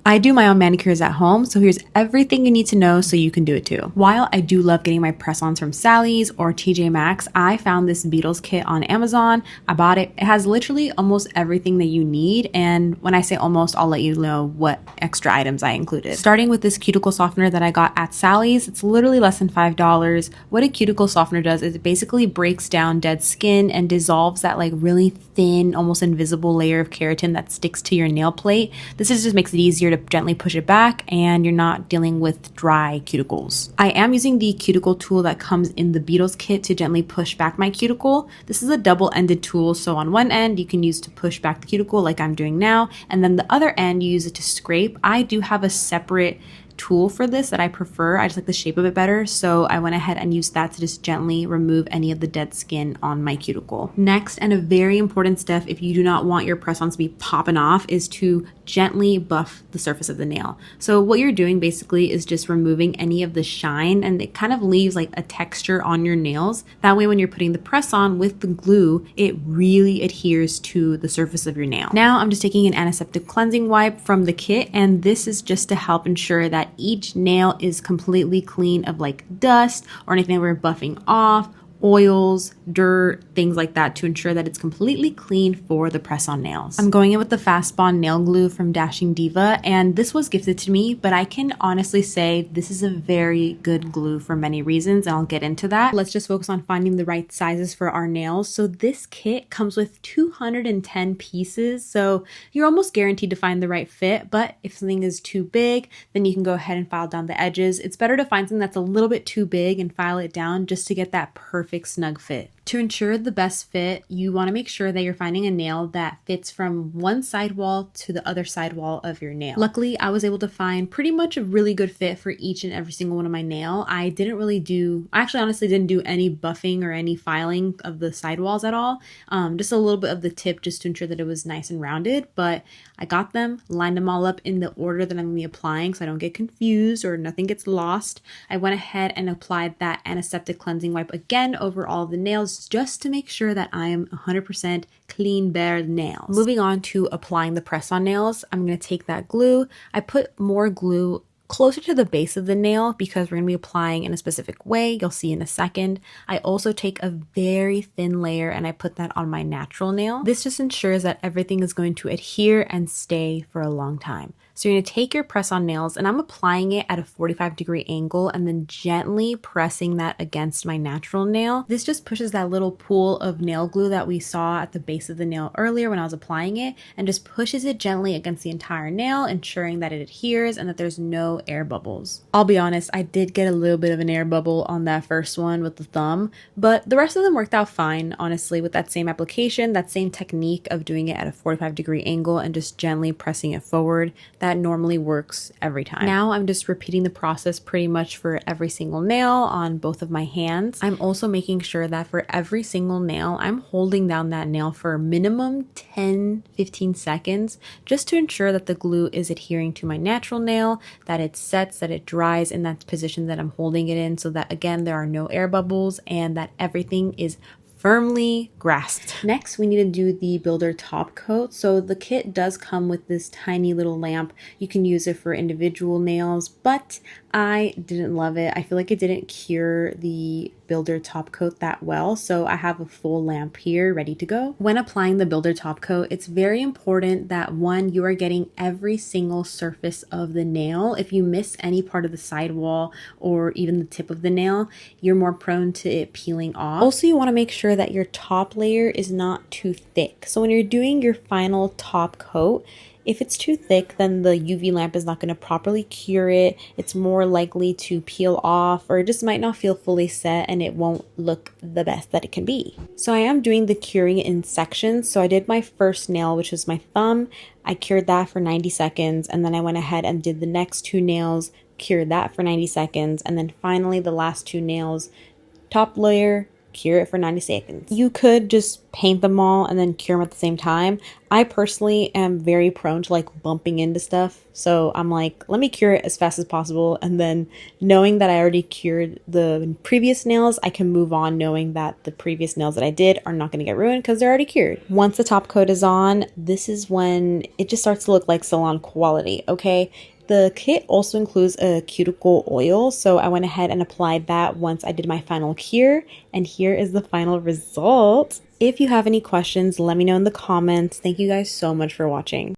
I do my own manicures at home, so here's everything you need to know so you can do it too. While I do love getting my press-ons from Sally's or TJ Maxx, I found this Beetles kit on Amazon. I bought it. It has literally almost everything that you need, and when I say almost, I'll let you know what extra items I included. Starting with this cuticle softener that I got at Sally's, it's literally less than $5. What a cuticle softener does is it basically breaks down dead skin and dissolves that like really thin, almost invisible layer of keratin that sticks to your nail plate. This just makes it easier to gently push it back and you're not dealing with dry cuticles. I am using the cuticle tool that comes in the Beetles kit to gently push back my cuticle. This is a double-ended tool, so on one end you can use to push back the cuticle like I'm doing now, and then the other end you use it to scrape. I do have a separate tool for this that I prefer. I just like the shape of it better, so I went ahead and used that to just gently remove any of the dead skin on my cuticle. Next, and a very important step if you do not want your press-ons to be popping off, is to gently buff the surface of the nail. So what you're doing basically is just removing any of the shine, and it kind of leaves like a texture on your nails. That way when you're putting the press on with the glue, it really adheres to the surface of your nail. Now I'm just taking an antiseptic cleansing wipe from the kit, and this is just to help ensure that each nail is completely clean of like dust or anything that we're buffing off, oils, dirt, things like that, to ensure that it's completely clean for the press-on nails. I'm going in with the Fast Bond nail glue from Dashing Diva, and this was gifted to me, but I can honestly say this is a very good glue for many reasons, and I'll get into that. Let's just focus on finding the right sizes for our nails. So this kit comes with 210 pieces, so you're almost guaranteed to find the right fit, but if something is too big, then you can go ahead and file down the edges. It's better to find something that's a little bit too big and file it down just to get that perfect snug fit. To ensure the best fit, you want to make sure that you're finding a nail that fits from one sidewall to the other sidewall of your nail. Luckily, I was able to find pretty much a really good fit for each and every single one of my nail. I actually honestly didn't do any buffing or any filing of the sidewalls at all. Just a little bit of the tip just to ensure that it was nice and rounded, but I got them, lined them all up in the order that I'm going to be applying so I don't get confused or nothing gets lost. I went ahead and applied that antiseptic cleansing wipe again over all of the nails just to make sure that I am 100% clean bare nails. Moving on to applying the press-on nails, I'm going to take that glue. I put more glue closer to the base of the nail because we're going to be applying in a specific way. You'll see in a second. I also take a very thin layer and I put that on my natural nail. This just ensures that everything is going to adhere and stay for a long time. So you're going to take your press-on nails, and I'm applying it at a 45-degree angle and then gently pressing that against my natural nail. This just pushes that little pool of nail glue that we saw at the base of the nail earlier when I was applying it, and just pushes it gently against the entire nail, ensuring that it adheres and that there's no air bubbles. I'll be honest, I did get a little bit of an air bubble on that first one with the thumb, but the rest of them worked out fine, honestly, with that same application, that same technique of doing it at a 45-degree angle and just gently pressing it forward. That normally works every time. Now I'm just repeating the process pretty much for every single nail on both of my hands. I'm also making sure that for every single nail, I'm holding down that nail for minimum 10-15 seconds just to ensure that the glue is adhering to my natural nail, that it sets, that it dries in that position that I'm holding it in, so that again there are no air bubbles and that everything is firmly grasped. Next, we need to do the builder top coat. So the kit does come with this tiny little lamp. You can use it for individual nails, but I didn't love it. I feel like it didn't cure the builder top coat that well, so I have a full lamp here ready to go. When applying the builder top coat, it's very important that one, you are getting every single surface of the nail. If you miss any part of the sidewall or even the tip of the nail, you're more prone to it peeling off. Also, you want to make sure that your top layer is not too thick. So when you're doing your final top coat, if it's too thick, then the UV lamp is not going to properly cure it. It's more likely to peel off, or it just might not feel fully set and it won't look the best that it can be. So I am doing the curing in sections. So I did my first nail, which was my thumb. I cured that for 90 seconds, and then I went ahead and did the next two nails, cured that for 90 seconds, and then finally the last two nails, top layer, cure it for 90 seconds. You could just paint them all and then cure them at the same time. I personally am very prone to like bumping into stuff. So I'm like, let me cure it as fast as possible. And then knowing that I already cured the previous nails, I can move on knowing that the previous nails that I did are not going to get ruined because they're already cured. Once the top coat is on, this is when it just starts to look like salon quality, okay? The kit also includes a cuticle oil, so I went ahead and applied that once I did my final cure, and here is the final result. If you have any questions, let me know in the comments. Thank you guys so much for watching.